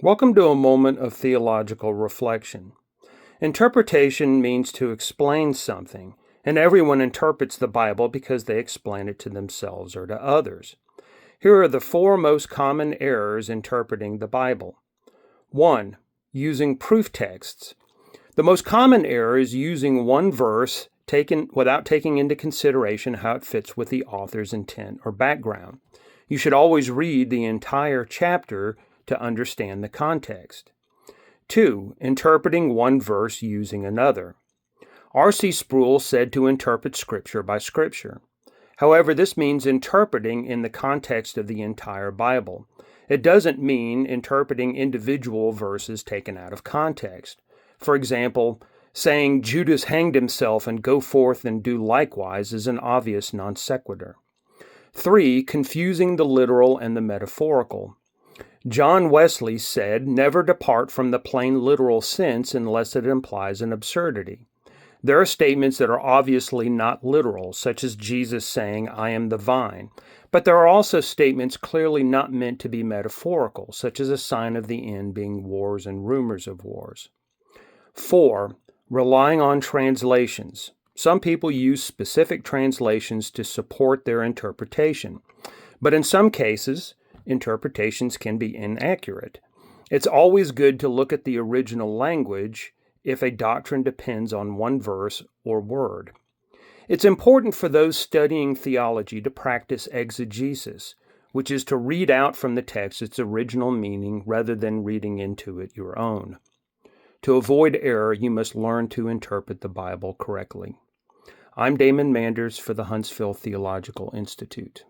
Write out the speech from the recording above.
Welcome to a moment of theological reflection. Interpretation means to explain something, and everyone interprets the Bible because they explain it to themselves or to others. Here are the four most common errors interpreting the Bible. 1. Using proof texts. The most common error is using one verse without taking into consideration how it fits with the author's intent or background. You should always read the entire chapter to understand the context. 2. Interpreting one verse using another. R.C. Sproul said to interpret Scripture by Scripture. However, this means interpreting in the context of the entire Bible. It doesn't mean interpreting individual verses taken out of context. For example, saying Judas hanged himself and go forth and do likewise is an obvious non sequitur. 3. Confusing the literal and the metaphorical. John Wesley said, "Never depart from the plain literal sense unless it implies an absurdity." There are statements that are obviously not literal, such as Jesus saying, "I am the vine." But there are also statements clearly not meant to be metaphorical, such as a sign of the end being wars and rumors of wars. 4. Relying on translations. Some people use specific translations to support their interpretation, but in some cases, interpretations can be inaccurate. It's always good to look at the original language if a doctrine depends on one verse or word. It's important for those studying theology to practice exegesis, which is to read out from the text its original meaning rather than reading into it your own. To avoid error, you must learn to interpret the Bible correctly. I'm Damon Manders for the Huntsville Theological Institute.